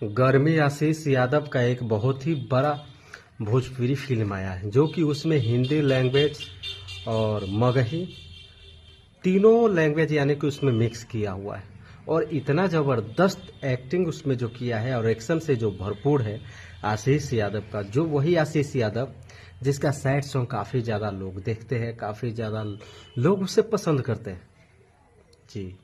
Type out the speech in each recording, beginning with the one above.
गर्मी आशीष यादव का एक बहुत ही बड़ा भोजपुरी फिल्म आया है, जो कि उसमें हिंदी लैंग्वेज और मगही तीनों लैंग्वेज यानी कि उसमें मिक्स किया हुआ है। और इतना ज़बरदस्त एक्टिंग उसमें जो किया है और एक्शन से जो भरपूर है आशीष यादव का, जो वही आशीष यादव जिसका सैड सॉन्ग काफ़ी ज़्यादा लोग देखते हैं, काफ़ी ज़्यादा लोग उसे पसंद करते हैं। जी,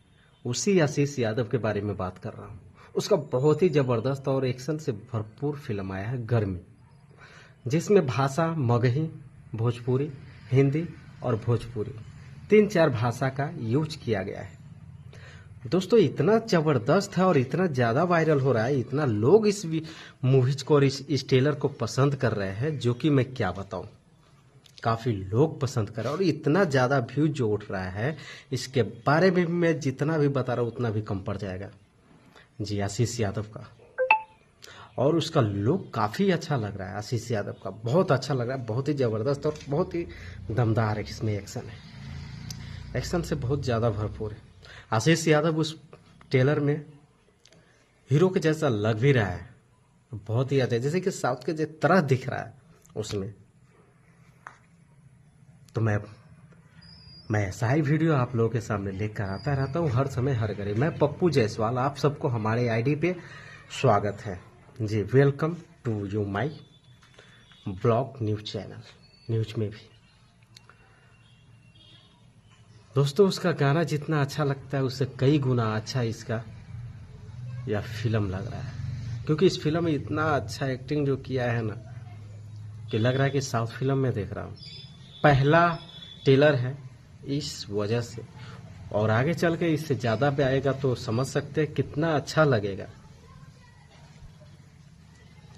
उसी आशीष यादव के बारे में बात कर रहा हूँ। उसका बहुत ही ज़बरदस्त और एक्शन से भरपूर फिल्म आया है गर्मी, जिसमें भाषा मगही, भोजपुरी, हिंदी और भोजपुरी तीन चार भाषा का यूज किया गया है। दोस्तों इतना ज़बरदस्त है और इतना ज़्यादा वायरल हो रहा है, इतना लोग इस मूवीज को और इस ट्रेलर को पसंद कर रहे हैं, जो कि मैं क्या बताऊं। काफ़ी लोग पसंद कर रहे हैं और इतना ज़्यादा व्यूज जो उठ रहा है, इसके बारे में मैं जितना भी बता रहा हूँ उतना भी कम पड़ जाएगा। जी, आशीष यादव का और उसका लुक काफ़ी अच्छा लग रहा है। आशीष यादव का बहुत अच्छा लग रहा है, बहुत ही ज़बरदस्त और बहुत ही दमदार है। इसमें एक्शन है, एक्शन से बहुत ज़्यादा भरपूर है। आशीष यादव उस ट्रेलर में हीरो के जैसा लग भी रहा है, बहुत ही अच्छा, जैसे कि साउथ के तरह दिख रहा है उसमें। तो मैं ऐसा ही वीडियो आप लोगों के सामने लेकर आता रहता हूँ हर समय हर घड़ी। मैं पप्पू जायसवाल, आप सबको हमारे आईडी पे स्वागत है। जी, welcome to you my blog news channel, news में भी। दोस्तों उसका गाना जितना अच्छा लगता है उससे कई गुना अच्छा इसका यह फिल्म लग रहा है, क्योंकि इस फिल्म में इतना अच्छा एक्टिंग जो किया है ना, कि लग रहा है कि साउथ फिल्म में देख रहा हूँ। पहला ट्रेलर है इस वजह से, और आगे चल के इससे ज़्यादा भी आएगा तो समझ सकते हैं कितना अच्छा लगेगा।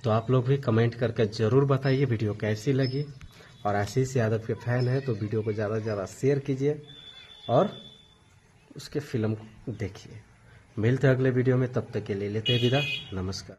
तो आप लोग भी कमेंट करके ज़रूर बताइए वीडियो कैसी लगी, और आशीष यादव के फैन है तो वीडियो को ज़्यादा से ज़्यादा शेयर कीजिए और उसके फिल्म को देखिए। मिलते हैं अगले वीडियो में, तब तक के लिए लेते हैं विदा, नमस्कार।